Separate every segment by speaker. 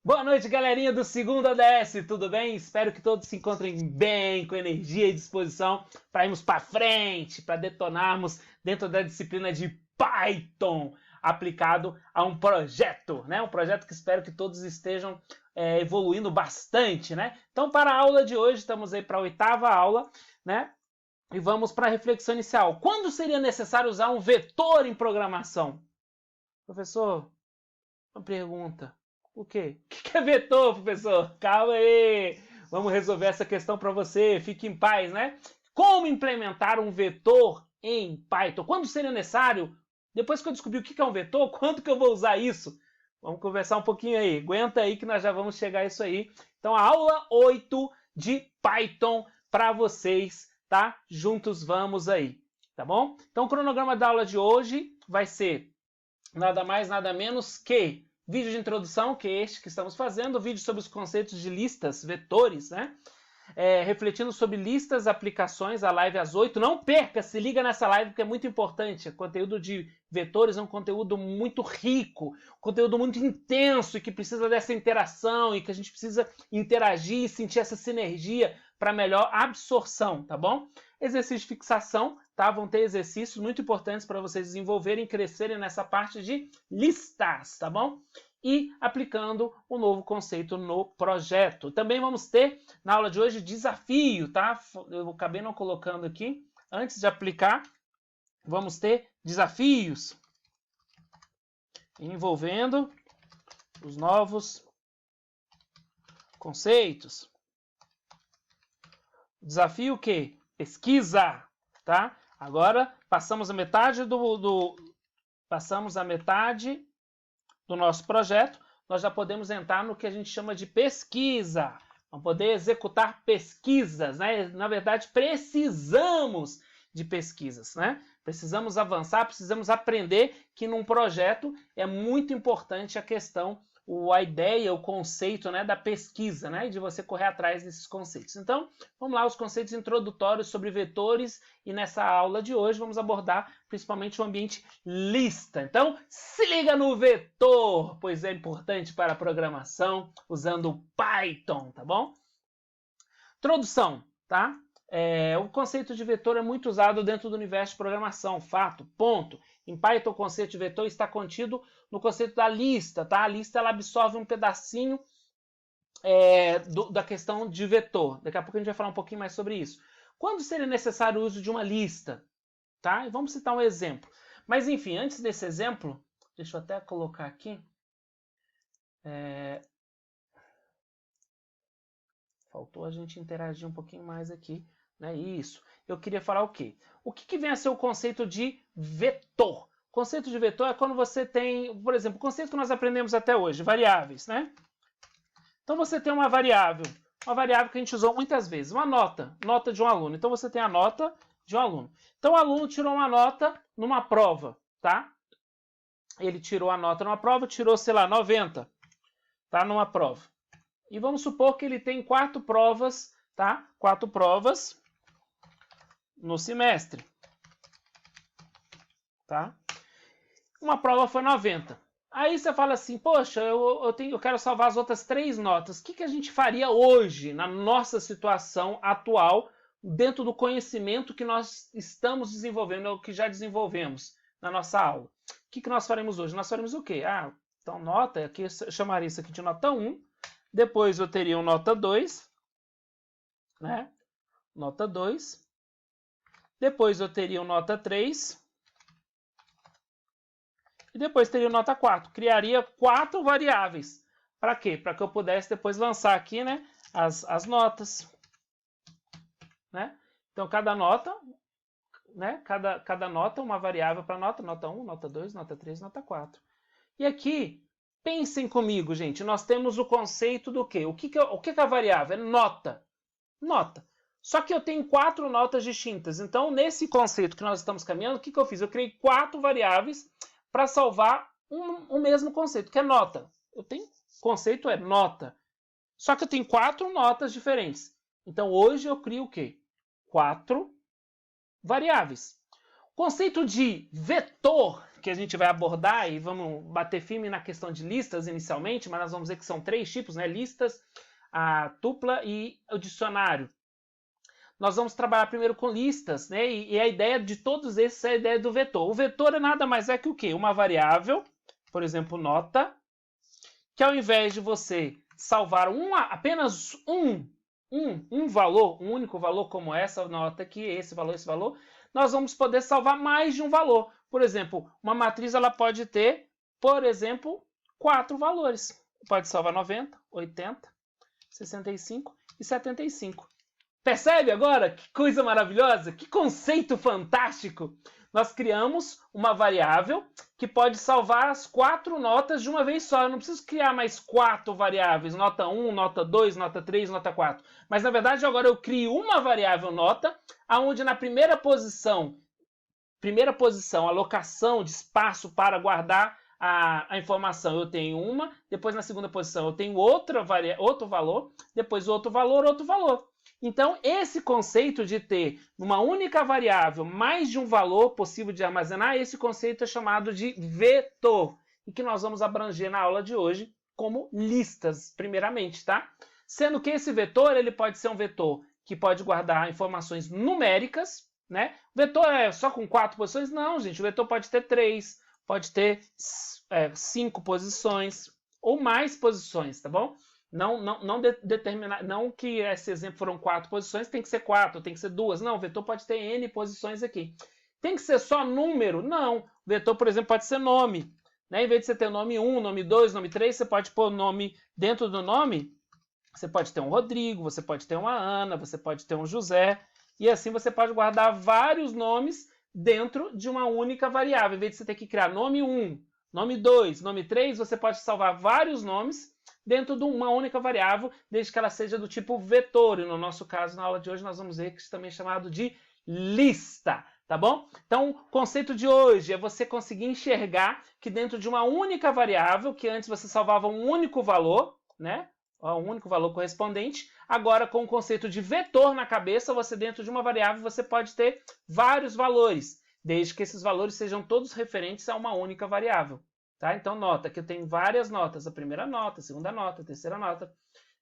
Speaker 1: Boa noite, galerinha do segundo ADS, tudo bem? Espero que todos se encontrem bem, com energia e disposição para irmos para frente, para detonarmos dentro da disciplina de Python, aplicado a um projeto, né? Um projeto que espero que todos estejam evoluindo bastante, né? Então, para a aula de hoje, estamos aí para a 8ª aula, né? E vamos para a reflexão inicial. Quando seria necessário usar um vetor em programação? Professor, uma pergunta. O quê? O que é vetor, professor? Calma aí. Vamos resolver essa questão para você. Fique em paz, né? Como implementar um vetor em Python? Quando seria necessário? Depois que eu descobrir o que é um vetor, quando que eu vou usar isso? Vamos conversar um pouquinho aí. Aguenta aí que nós já vamos chegar a isso aí. Então, a aula 8 de Python para vocês, tá? Juntos vamos aí, tá bom? Então, o cronograma da aula de hoje vai ser nada mais, nada menos que vídeo de introdução, que é este que estamos fazendo, vídeo sobre os conceitos de listas, vetores, né? Refletindo sobre listas, aplicações, a live às 8. Não perca, se liga nessa live porque é muito importante. O conteúdo de vetores é um conteúdo muito rico, conteúdo muito intenso e que precisa dessa interação e que a gente precisa interagir e sentir essa sinergia para melhor absorção, tá bom? Exercício de fixação, tá? Vão ter exercícios muito importantes para vocês desenvolverem e crescerem nessa parte de listas, tá bom? E aplicando o novo conceito no projeto. Também vamos ter, na aula de hoje, desafio, tá? Eu acabei não colocando aqui. Antes de aplicar, vamos ter desafios envolvendo os novos conceitos. Desafio o quê? Pesquisa, tá? Agora passamos a metade do nosso projeto, nós já podemos entrar no que a gente chama de pesquisa. Vamos poder executar pesquisas, né? Na verdade, precisamos de pesquisas, né? Precisamos avançar, precisamos aprender que num projeto é muito importante a questão, a ideia, o conceito, né, da pesquisa, né, de você correr atrás desses conceitos. Então, vamos lá, os conceitos introdutórios sobre vetores, e nessa aula de hoje vamos abordar principalmente o ambiente lista. Então, se liga no vetor, pois é importante para a programação usando o Python, tá bom? Introdução, tá? O conceito de vetor é muito usado dentro do universo de programação, fato, ponto. Em Python, o conceito de vetor está contido no conceito da lista, tá? A lista ela absorve um pedacinho da questão de vetor. Daqui a pouco a gente vai falar um pouquinho mais sobre isso. Quando seria necessário o uso de uma lista? Tá? E vamos citar um exemplo. Mas, enfim, antes desse exemplo, deixa eu até colocar aqui. Faltou a gente interagir um pouquinho mais aqui. Né? Isso. Eu queria falar o quê? O que vem a ser o conceito de vetor? O conceito de vetor é quando você tem, por exemplo, o conceito que nós aprendemos até hoje, variáveis, né? Então você tem uma variável que a gente usou muitas vezes, uma nota de um aluno. Então você tem a nota de um aluno. Então o aluno tirou uma nota numa prova, tá? Ele tirou a nota numa prova, tirou, sei lá, 90, tá? Numa prova. E vamos supor que ele tem 4 provas, tá? 4 provas no semestre, tá? Uma prova foi 90. Aí você fala assim, poxa, eu quero salvar as outras 3 notas. O que a gente faria hoje, na nossa situação atual, dentro do conhecimento que nós estamos desenvolvendo, ou que já desenvolvemos na nossa aula? O que nós faremos hoje? Nós faremos o quê? Então nota, aqui eu chamaria isso aqui de nota 1, depois eu teria um nota 2, né? Nota 2. Depois eu teria um nota 3. E depois teria o nota 4. Criaria 4 variáveis. Para quê? Para que eu pudesse depois lançar aqui, né, as notas. Né? Então, cada nota, né, cada nota, uma variável para nota 1, nota 2, nota 3, nota 4. E aqui, pensem comigo, gente, nós temos o conceito do quê? O que é a variável? É nota. Nota. Só que eu tenho 4 notas distintas. Então, nesse conceito que nós estamos caminhando, o que eu fiz? Eu criei 4 variáveis para salvar o mesmo conceito, que é nota. O conceito é nota. Só que eu tenho 4 notas diferentes. Então, hoje eu crio o quê? 4 variáveis. O conceito de vetor que a gente vai abordar e vamos bater firme na questão de listas inicialmente, mas nós vamos ver que são 3 tipos, né? Listas, a tupla e o dicionário. Nós vamos trabalhar primeiro com listas, né? E a ideia de todos esses é a ideia do vetor. O vetor é nada mais é que o quê? Uma variável, por exemplo, nota, que ao invés de você salvar apenas um valor, um único valor, como essa nota aqui, esse valor, nós vamos poder salvar mais de um valor. Por exemplo, uma matriz ela pode ter, por exemplo, 4 valores. Pode salvar 90, 80, 65 e 75. Percebe agora? Que coisa maravilhosa? Que conceito fantástico! Nós criamos uma variável que pode salvar as 4 notas de uma vez só. Eu não preciso criar mais 4 variáveis, nota 1, nota 2, nota 3, nota 4. Mas, na verdade, agora eu crio uma variável nota, onde na primeira posição, alocação de espaço para guardar a informação, eu tenho uma, depois na segunda posição eu tenho outro valor, depois outro valor. Então, esse conceito de ter uma única variável mais de um valor possível de armazenar, esse conceito é chamado de vetor, e que nós vamos abranger na aula de hoje como listas, primeiramente, tá? Sendo que esse vetor, ele pode ser um vetor que pode guardar informações numéricas, né? O vetor é só com 4 posições? Não, gente, o vetor pode ter 3, pode ter 5 posições ou mais posições, tá bom? Não que esse exemplo foram 4 posições, tem que ser 4, tem que ser 2. Não, o vetor pode ter N posições aqui. Tem que ser só número? Não. O vetor, por exemplo, pode ser nome. Né? Em vez de você ter nome 1, nome 2, nome 3, você pode pôr nome dentro do nome. Você pode ter um Rodrigo, você pode ter uma Ana, você pode ter um José. E assim você pode guardar vários nomes dentro de uma única variável. Em vez de você ter que criar nome 1, nome 2, nome 3, você pode salvar vários nomes dentro de uma única variável, desde que ela seja do tipo vetor. E no nosso caso, na aula de hoje, nós vamos ver que isso também é chamado de lista, tá bom? Então, o conceito de hoje é você conseguir enxergar que dentro de uma única variável, que antes você salvava um único valor, né? Um único valor correspondente, agora com o conceito de vetor na cabeça, você dentro de uma variável, você pode ter vários valores, desde que esses valores sejam todos referentes a uma única variável. Tá? Então, nota que eu tenho várias notas, a primeira nota, a segunda nota, a terceira nota.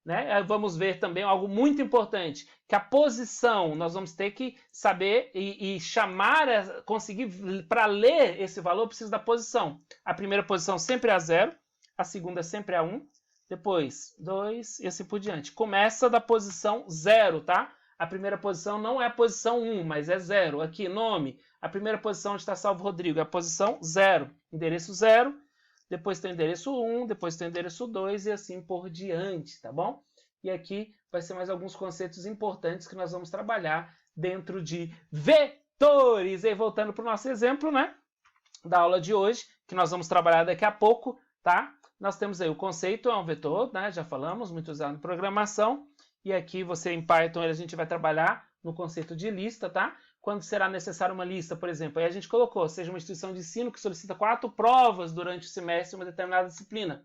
Speaker 1: Né? Vamos ver também algo muito importante, que a posição, nós vamos ter que saber e chamar, conseguir, para ler esse valor, precisa da posição. A primeira posição sempre é a 0, a segunda sempre é a 1, depois 2 e assim por diante. Começa da posição 0, tá? A primeira posição não é a posição 1, mas é 0. Aqui, nome, a primeira posição onde está salvo Rodrigo é a posição 0, endereço 0. Depois tem o endereço 1, depois tem o endereço 2 e assim por diante, tá bom? E aqui vai ser mais alguns conceitos importantes que nós vamos trabalhar dentro de vetores. E voltando para o nosso exemplo, né, da aula de hoje, que nós vamos trabalhar daqui a pouco, tá? Nós temos aí o conceito, é um vetor, né, já falamos, muito usado em programação. E aqui você em Python a gente vai trabalhar no conceito de lista, tá? Quando será necessária uma lista, por exemplo. Aí a gente colocou, seja uma instituição de ensino que solicita 4 provas durante o semestre em uma determinada disciplina.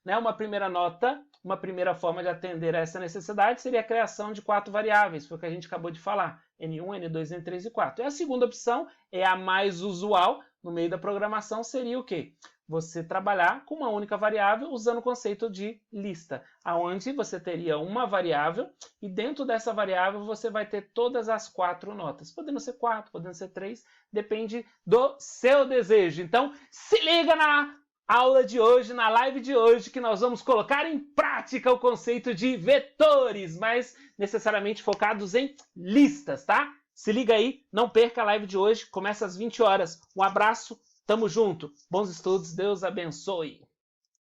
Speaker 1: Né? Uma primeira nota, uma primeira forma de atender a essa necessidade seria a criação de 4 variáveis, foi o que a gente acabou de falar. N1, N2, N3 e 4. E a segunda opção é a mais usual no meio da programação, seria o quê? Você trabalhar com uma única variável usando o conceito de lista, onde você teria uma variável e dentro dessa variável você vai ter todas as 4 notas. Podendo ser 4, podendo ser 3, depende do seu desejo. Então, se liga na aula de hoje, na live de hoje, que nós vamos colocar em prática o conceito de vetores, mas necessariamente focados em listas, tá? Se liga aí, não perca a live de hoje, começa às 20 horas. Um abraço. Tamo junto. Bons estudos. Deus abençoe.